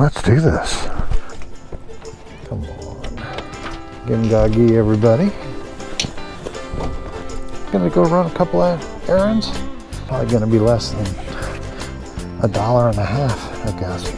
let's do this. Come on. Gimgagi, everybody. Gonna go run a couple of errands. Probably gonna be less than $1.50, I guess.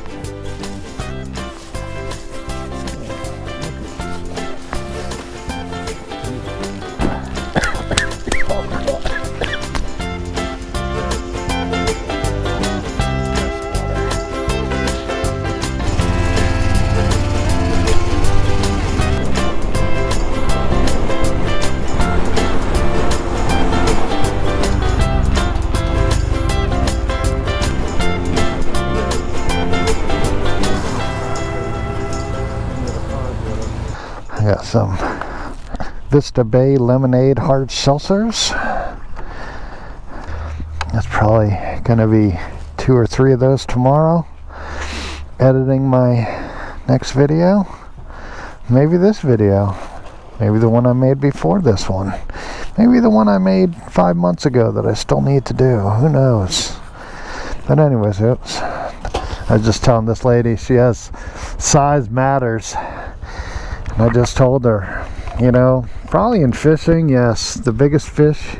I got some Vista Bay lemonade hard seltzers. That's probably gonna be 2 or 3 of those tomorrow. Editing my next video. Maybe this video. Maybe the one I made before this one. Maybe the one I made 5 months ago that I still need to do. Who knows? But anyways, oops. I was just telling this lady she has size matters. And I just told her, you know, probably in fishing, yes, the biggest fish,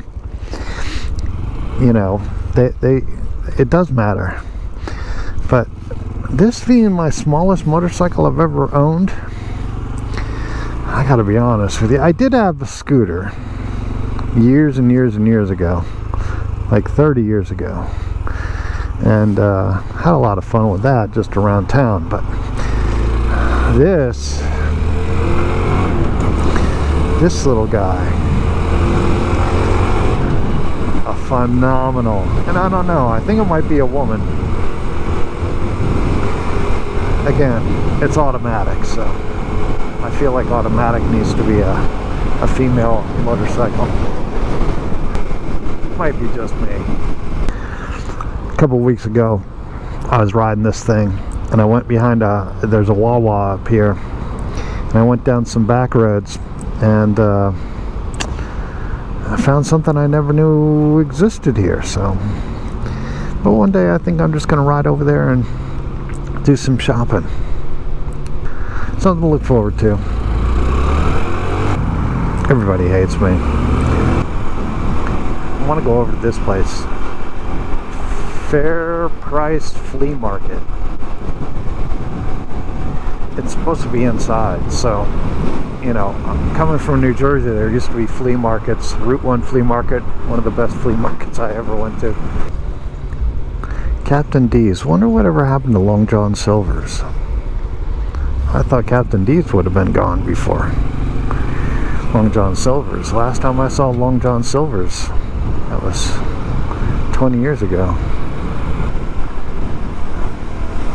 you know, it does matter. But this being my smallest motorcycle I've ever owned, I gotta be honest with you, I did have a scooter years and years and years ago, like 30 years ago, and had a lot of fun with that just around town. But this little guy, a phenomenal, and I don't know, I think it might be a woman. Again, it's automatic, so I feel like automatic needs to be a female motorcycle. Might be just me. A couple weeks ago, I was riding this thing, and I went behind there's a Wawa up here, and I went down some back roads, and I found something I never knew existed here. So, but one day I think I'm just gonna ride over there and do some shopping. Something to look forward to. Everybody hates me. I want to go over to this place, Fair Priced Flea Market. It's supposed to be inside, so, you know, I'm coming from New Jersey. There used to be flea markets. Route 1 flea market, one of the best flea markets I ever went to. Captain D's. Wonder whatever happened to Long John Silver's. I thought Captain D's would have been gone before Long John Silver's. Last time I saw Long John Silver's, that was 20 years ago.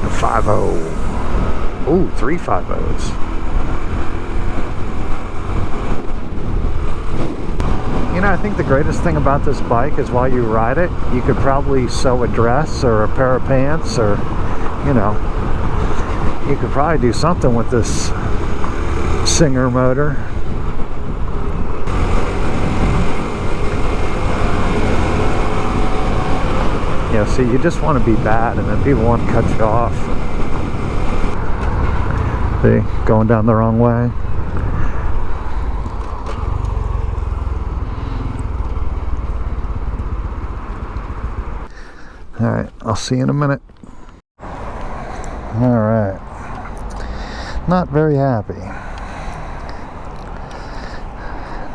The 5.0. Ooh, 3 5.0s. You know, I think the greatest thing about this bike is while you ride it, you could probably sew a dress or a pair of pants, or, you know, you could probably do something with this Singer motor. You know, see, you just want to be bad, and then people want to cut you off. See, going down the wrong way. Alright, I'll see you in a minute. Alright. Not very happy.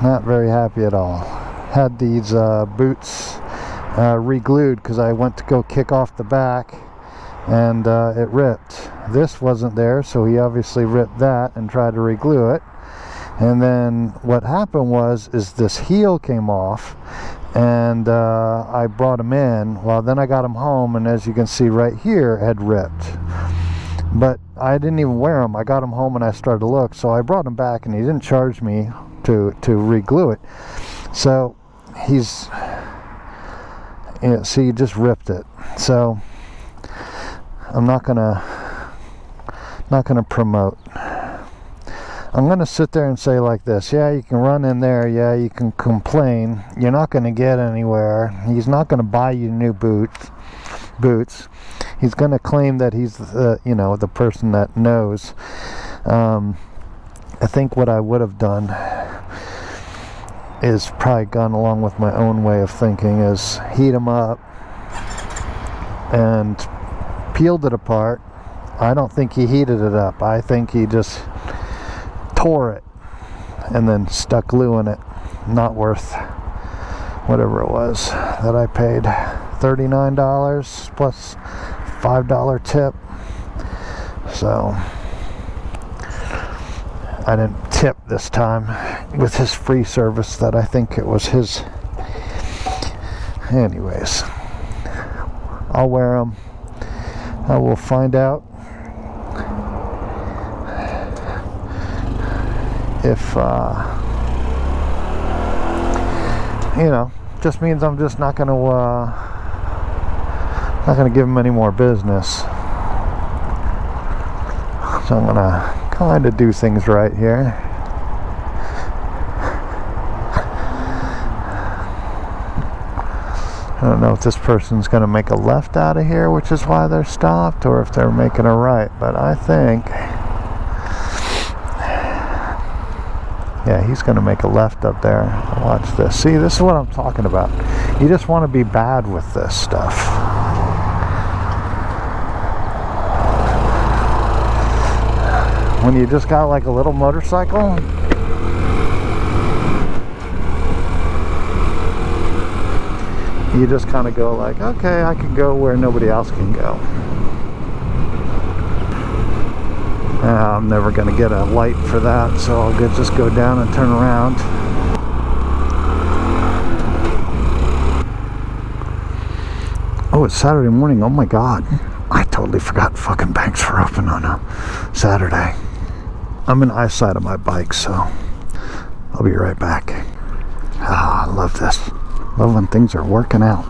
Not very happy at all. Had these boots re-glued because I went to go kick off the back, and it ripped. This wasn't there, so he obviously ripped that and tried to re-glue it. And then what happened was this heel came off, and I brought him in. Well, then I got him home, and as you can see right here, it had ripped. But I didn't even wear him. I got him home and I started to look, so I brought him back, and he didn't charge me to re-glue it. So he's, you know, see, he just ripped it. So I'm not gonna promote. I'm gonna sit there and say like this: yeah, you can run in there, yeah, you can complain, you're not gonna get anywhere. He's not gonna buy you new boots. he's gonna claim that he's you know, the person that knows. I think what I would have done is probably gone along with my own way of thinking, is heat them up and peeled it apart. I don't think he heated it up. I think he just tore it and then stuck glue in it. Not worth whatever it was that I paid. $39 plus $5 tip. So I didn't tip this time with his free service that I think it was his. Anyways, I'll wear them. I will find out if you know, just means I'm just not gonna give him any more business. So I'm gonna kind of do things right here. I don't know if this person's gonna make a left out of here, which is why they're stopped, or if they're making a right, but I think, yeah, he's gonna make a left up there. Watch this. See, this is what I'm talking about. You just want to be bad with this stuff. When you just got like a little motorcycle, you just kind of go like, okay, I can go where nobody else can go. I'm never going to get a light for that, so I'll just go down and turn around. Oh, it's Saturday morning. Oh my God. I totally forgot fucking banks were open on a Saturday. I'm in eyesight of my bike, so I'll be right back. Ah, I love this. Love when things are working out.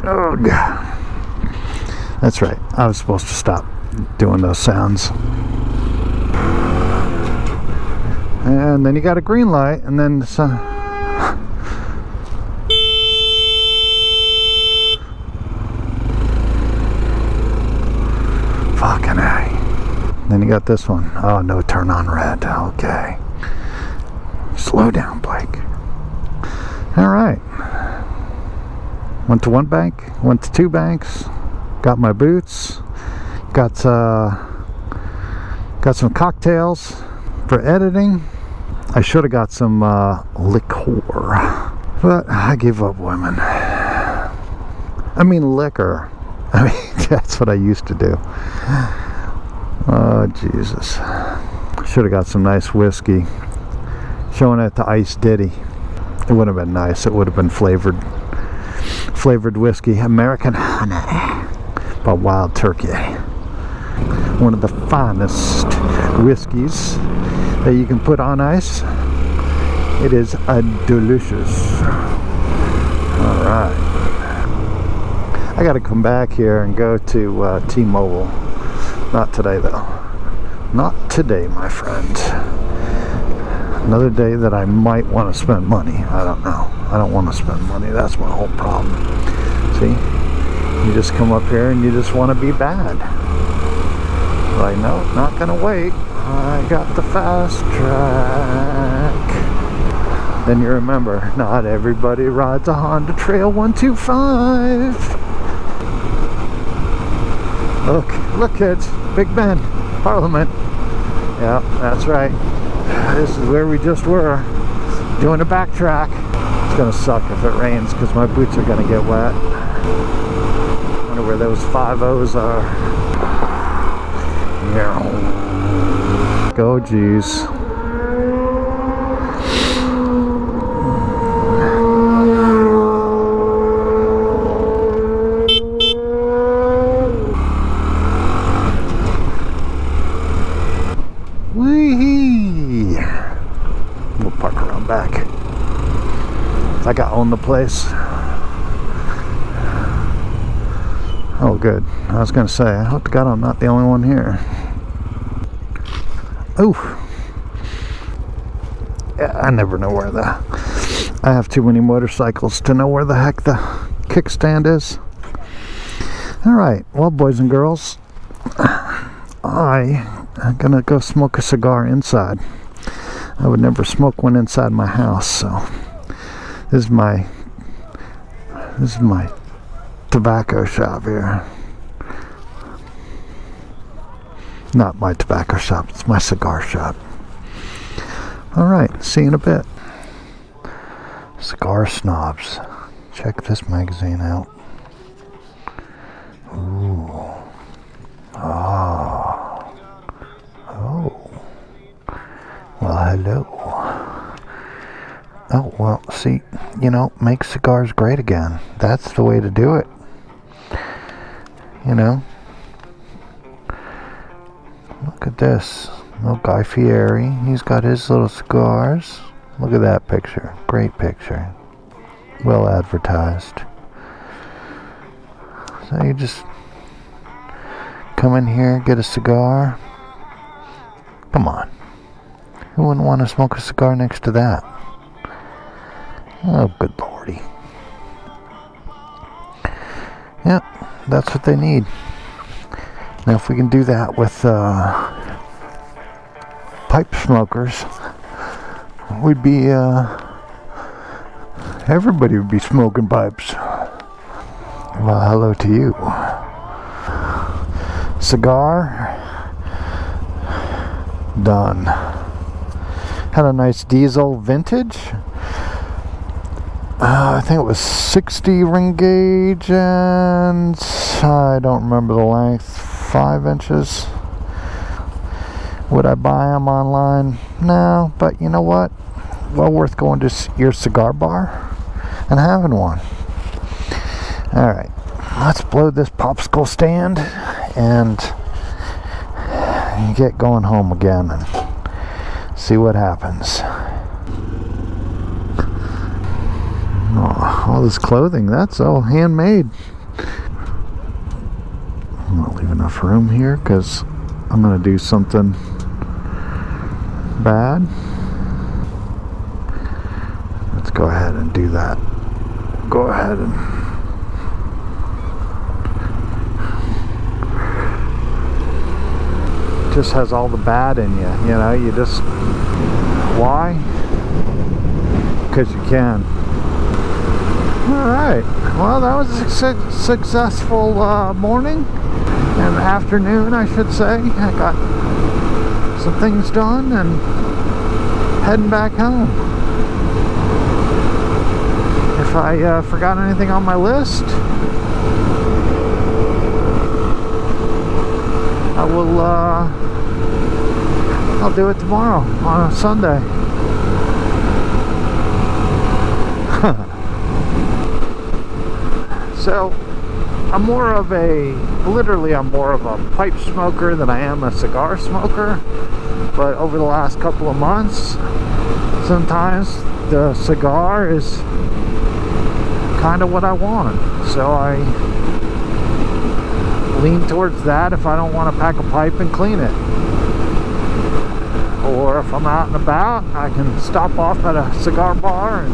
Oh God. That's right. I was supposed to stop doing those sounds. And then you got a green light, and then the sun. Fucking A. Then you got this one. Oh, no turn on red. Okay. Slow down, Blake. Alright. Went to one bank, went to two banks, got my boots, got some cocktails for editing. I should have got some liquor, but I gave up women. I mean liquor. I mean, that's what I used to do. Oh, Jesus. Should have got some nice whiskey. Showing it to icedidi. It would have been nice. It would have been flavored whiskey. American honey by Wild Turkey. One of the finest whiskeys that you can put on ice. It is delicious. Alright. I gotta come back here and go to T-Mobile. Not today though. Not today, my friend. Another day that I might want to spend money. I don't know. I don't want to spend money. That's my whole problem. See? You just come up here and you just want to be bad. Like, no, not gonna wait. I got the fast track. Then you remember, not everybody rides a Honda trail125. Look kids, Big Ben, Parliament. Yeah, that's right. This is where we just were, doing a backtrack. It's gonna suck if it rains because my boots are gonna get wet. I wonder where those 5-0s are. Yeah. Go, geez. Back. Like I own the place. Oh, good. I was gonna say, I hope to God I'm not the only one here. Ooh. Yeah, I never know where I have too many motorcycles to know where the heck the kickstand is. Alright, well, boys and girls, I'm gonna go smoke a cigar inside. I would never smoke one inside my house, so this is my tobacco shop here. Not my tobacco shop, it's my cigar shop. Alright, see you in a bit. Cigar Snobs. Check this magazine out. Ooh. Ah. Oh. Well, hello. Oh, well, see, you know, make cigars great again. That's the way to do it. You know. Look at this. Little Guy Fieri. He's got his little cigars. Look at that picture. Great picture. Well advertised. So you just come in here, get a cigar. Come on. Who wouldn't want to smoke a cigar next to that? Oh, good lordy. Yep, that's what they need. Now if we can do that with pipe smokers, we'd be everybody would be smoking pipes. Well, hello to you. Cigar done. Had a nice diesel vintage. I think it was 60 ring gauge, and I don't remember the length. 5 inches. Would I buy them online? No, but you know what? Well worth going to your cigar bar and having one. Alright, let's blow this popsicle stand and get going home again and see what happens. Oh, all this clothing, that's all handmade. I'm gonna leave enough room here because I'm gonna do something bad. Let's go ahead and do that. Go ahead and just has all the bad in you, you know. You just, why? Because you can. Alright, well, that was a successful morning and afternoon, I should say. I got some things done and heading back home. If I forgot anything on my list, I will I'll do it tomorrow on a Sunday. So I'm more of a pipe smoker than I am a cigar smoker, but over the last couple of months, sometimes the cigar is kind of what I want, so I lean towards that if I don't want to pack a pipe and clean it. Or if I'm out and about, I can stop off at a cigar bar and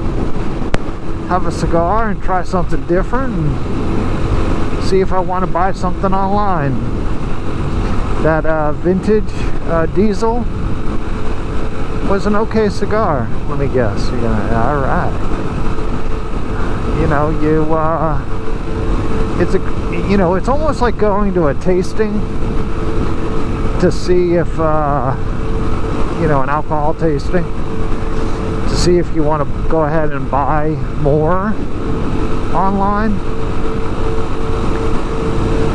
have a cigar and try something different and see if I want to buy something online. That vintage diesel was an okay cigar, let me guess. You're gonna, all right. You know, it's almost like going to a tasting to see if an alcohol tasting, to see if you want to go ahead and buy more online.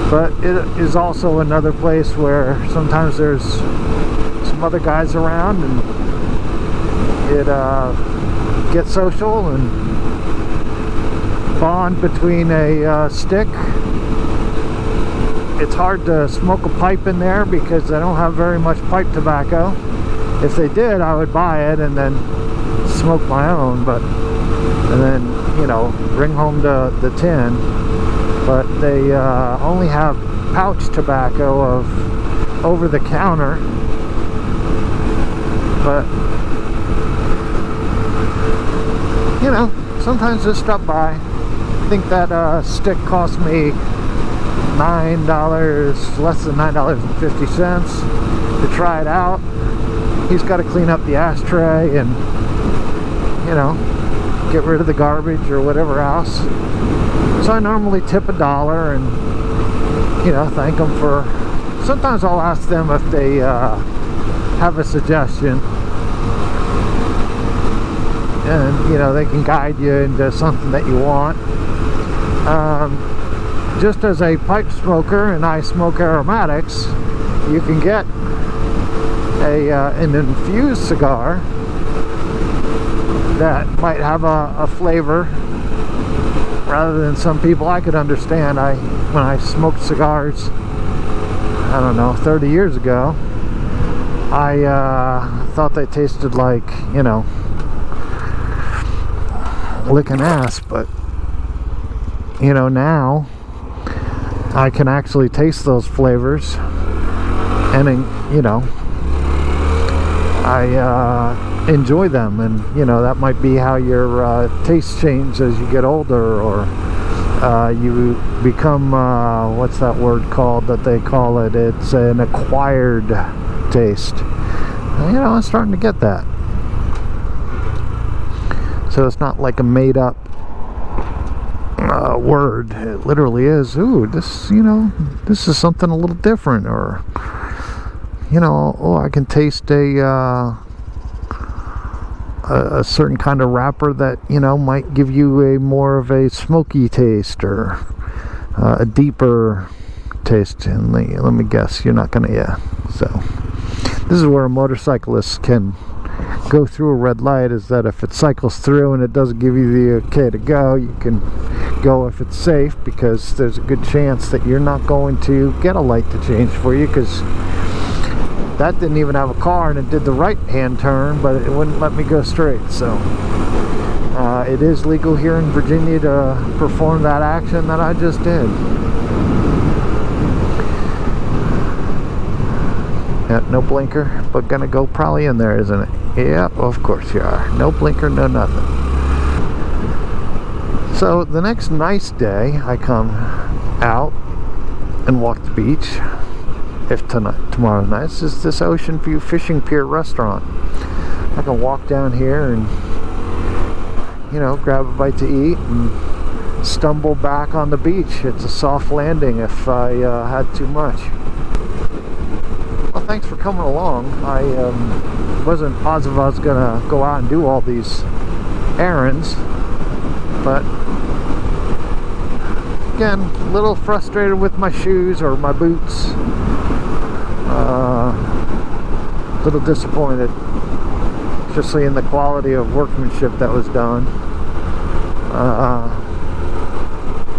But it is also another place where sometimes there's some other guys around and it gets social and bond between a stick. It's hard to smoke a pipe in there because they don't have very much pipe tobacco. If they did, I would buy it and then smoke my own, and then, you know, bring home the tin. But they only have pouch tobacco of over the counter. But, you know, sometimes just stop by. I think that stick cost me $9, less than $9.50 to try it out. He's got to clean up the ashtray and, you know, get rid of the garbage or whatever else. So I normally tip $1 and, you know, thank them for. Sometimes I'll ask them if they have a suggestion, and you know, they can guide you into something that you want. Just as a pipe smoker, and I smoke aromatics, you can get an infused cigar that might have a flavor rather than some people. I could understand. When I smoked cigars, I don't know, 30 years ago, I thought they tasted like, you know, licking ass. But you know, now I can actually taste those flavors, and you know, I enjoy them. And you know, that might be how your tastes change as you get older, or you become what's that word called that they call it? It's an acquired taste. You know, I'm starting to get that. So it's not like a made up word. It literally is, ooh, this, you know, this is something a little different. Or, you know, oh, I can taste a certain kind of wrapper that, you know, might give you a more of a smoky taste, or a deeper taste. And let me guess, you're not gonna, yeah. So this is where a motorcyclist can go through a red light, is that if it cycles through and it doesn't give you the okay to go, you can go if it's safe, because there's a good chance that you're not going to get a light to change for you, because that didn't even have a car and it did the right hand turn, but it wouldn't let me go straight. So it is legal here in Virginia to perform that action that I just did. Yeah, no blinker, but gonna go probably in there, isn't it? Yeah, of course you are. No blinker, no nothing. So the next nice day, I come out and walk the beach. If tomorrow's nice, is this Ocean View Fishing Pier restaurant. I can walk down here and, you know, grab a bite to eat and stumble back on the beach. It's a soft landing if I had too much. Well, thanks for coming along. I wasn't positive I was gonna go out and do all these errands, but again, a little frustrated with my shoes or my boots. A little disappointed, especially in the quality of workmanship that was done.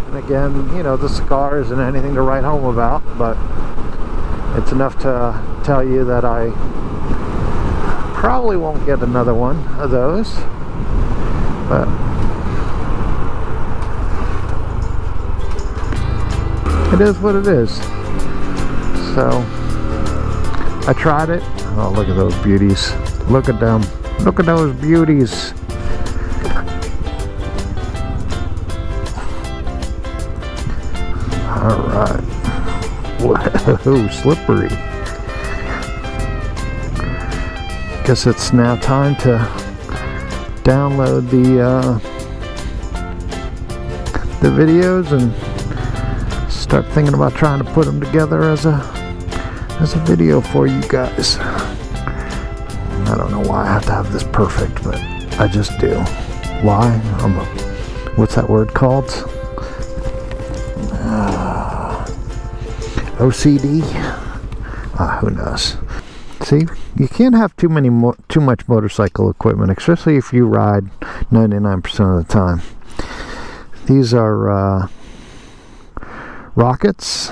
And again, you know, the cigar isn't anything to write home about, but it's enough to tell you that I probably won't get another one of those. But it is what it is. So I tried it. Oh, look at those beauties. Look at them. Look at those beauties. Alright. Whoa, slippery. Guess it's now time to download the videos and start thinking about trying to put them together as a video for you guys. I don't know why I have to have this perfect, but I just do. Why? What's that word called? OCD? Who knows? See, you can't have too much motorcycle equipment, especially if you ride 99% of the time. These are rockets,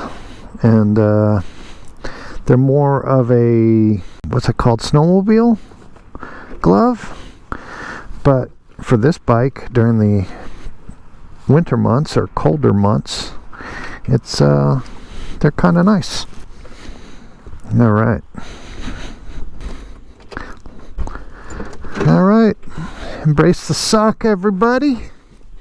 and they're more of a, what's it called, snowmobile glove. But for this bike, during the winter months or colder months, it's they're kind of nice. All right. Embrace the suck, everybody.